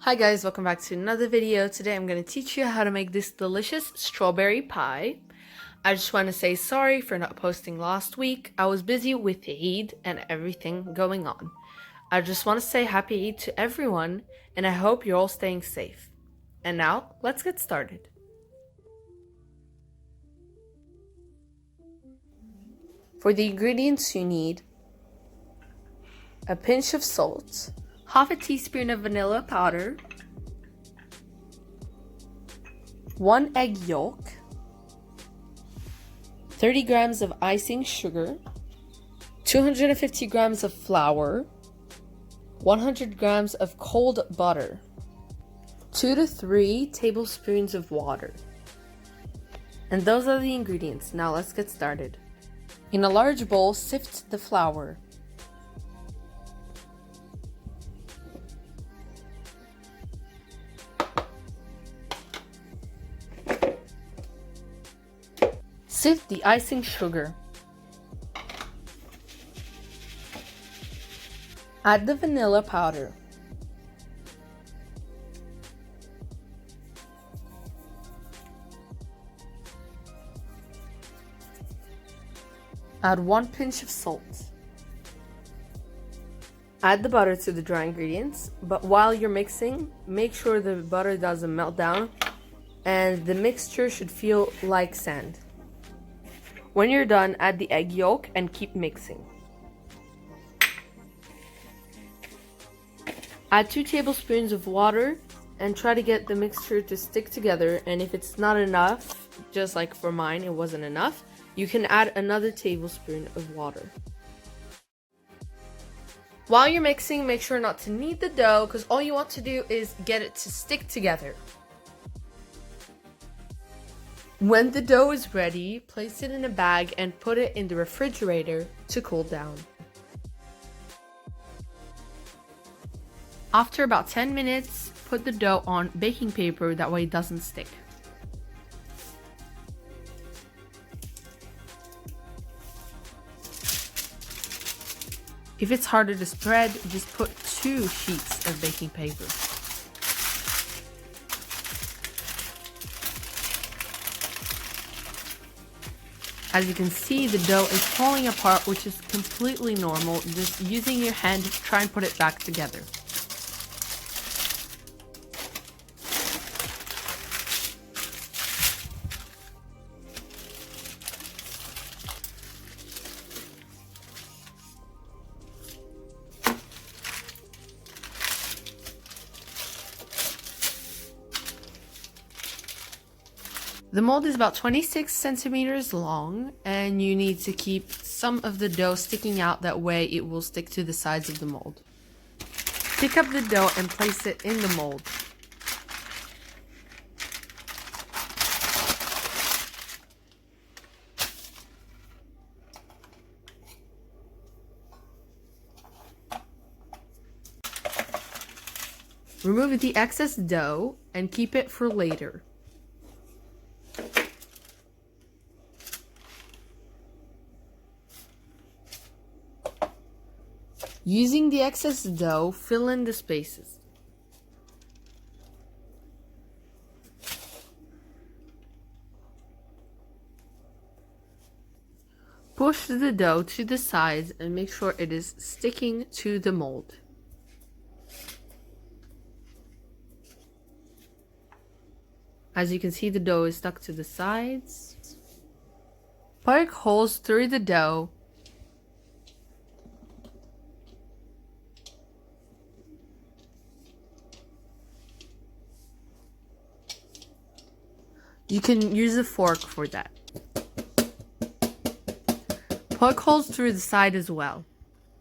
Hi guys, welcome back to another video. Today I'm going to teach you how to make this delicious strawberry pie. I just want to say sorry for not posting last week. I was busy with Eid and everything going on. I just want to say happy Eid to everyone and I hope you're all staying safe. And now, let's get started. For the ingredients you need a pinch of salt, half a teaspoon of vanilla powder, 1 egg yolk, 30 grams of icing sugar, 250 grams of flour, 100 grams of cold butter, 2 to 3 tablespoons of water. And those are the ingredients. Now let's get started. In a large bowl, sift the flour. Sift the icing sugar. Add the vanilla powder. Add 1 pinch of salt. Add the butter to the dry ingredients, but while you're mixing, make sure the butter doesn't melt down and the mixture should feel like sand. When you're done, add the egg yolk and keep mixing. Add 2 tablespoons of water and try to get the mixture to stick together, and if it's not enough, just like for mine it wasn't enough, you can add another tablespoon of water. While you're mixing, make sure not to knead the dough because all you want to do is get it to stick together. When the dough is ready, place it in a bag and put it in the refrigerator to cool down. After about 10 minutes, put the dough on baking paper, that way it doesn't stick. If it's harder to spread, just put 2 sheets of baking paper. As you can see, the dough is falling apart, which is completely normal. Just using your hand, try and put it back together. The mold is about 26 centimeters long, and you need to keep some of the dough sticking out, that way it will stick to the sides of the mold. Pick up the dough and place it in the mold. Remove the excess dough and keep it for later. Using the excess dough, fill in the spaces. Push the dough to the sides and make sure it is sticking to the mold. As you can see, the dough is stuck to the sides. Poke holes through the dough. You can use a fork for that. Poke holes through the side as well.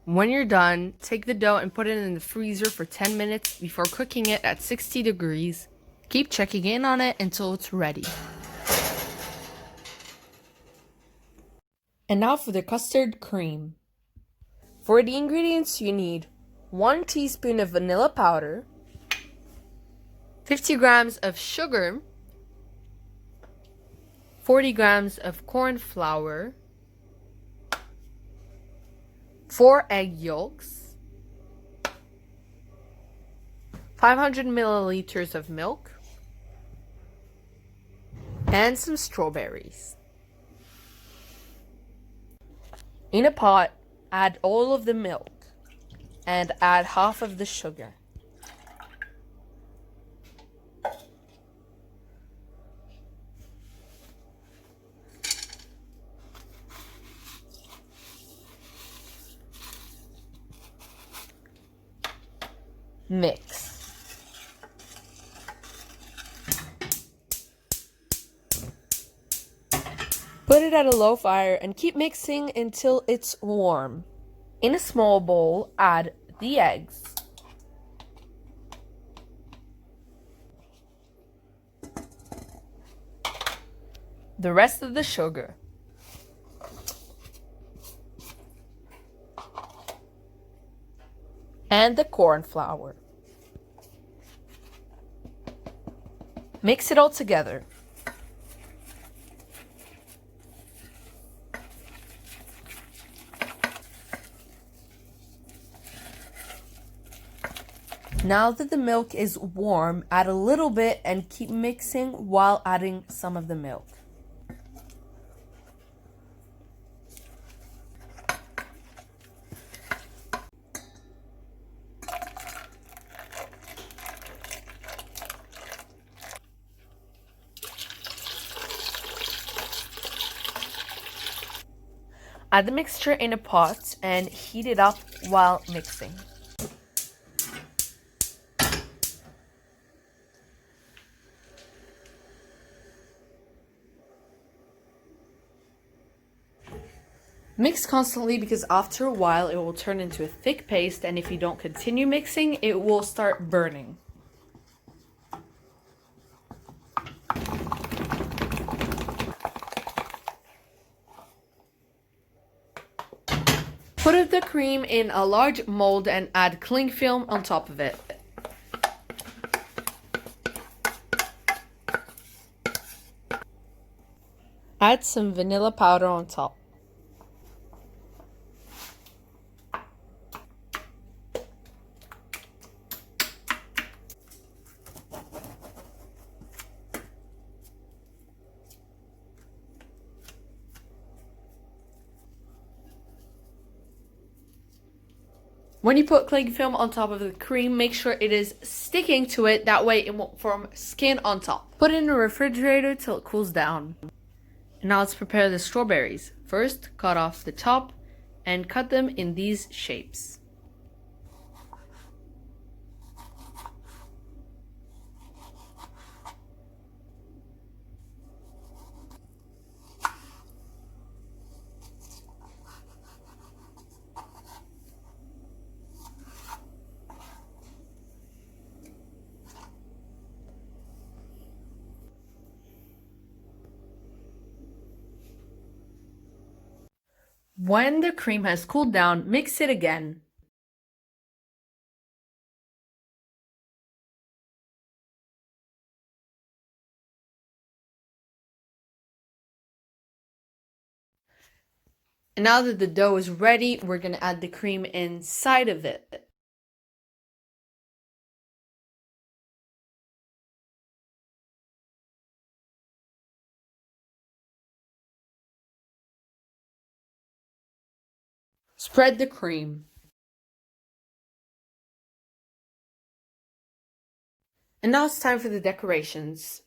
When you're done, take the dough and put it in the freezer for 10 minutes before cooking it at 60 degrees. Keep checking in on it until it's ready. And now for the custard cream. For the ingredients you need 1 teaspoon of vanilla powder, 50 grams of sugar, 40 grams of corn flour, 4 egg yolks, 500 milliliters of milk, and some strawberries. In a pot, add all of the milk and add half of the sugar. Mix. Put it at a low fire and keep mixing until it's warm. In a small bowl, add the eggs, the rest of the sugar, and the corn flour. Mix it all together. Now that the milk is warm, add a little bit and keep mixing while adding some of the milk. Add the mixture in a pot and heat it up while mixing. Mix constantly because after a while it will turn into a thick paste, and if you don't continue mixing, it will start burning. Put the cream in a large mold and add cling film on top of it. Add some vanilla powder on top. When you put cling film on top of the cream, make sure it is sticking to it, that way it won't form skin on top. Put it in the refrigerator till it cools down. And now let's prepare the strawberries. First, cut off the top and cut them in these shapes. When the cream has cooled down, mix it again. And now that the dough is ready, we're going to add the cream inside of it. Spread the cream. And now it's time for the decorations.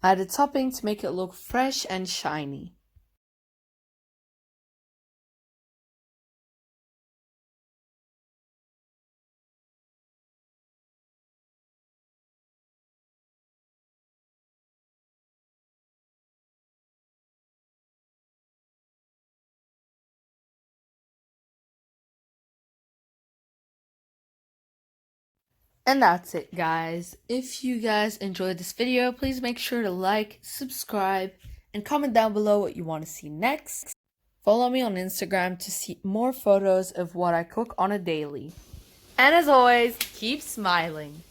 Add a topping to make it look fresh and shiny. And that's it, guys. If you guys enjoyed this video, please make sure to like, subscribe, and comment down below what you want to see next. Follow me on Instagram to see more photos of what I cook on a daily. And as always, keep smiling.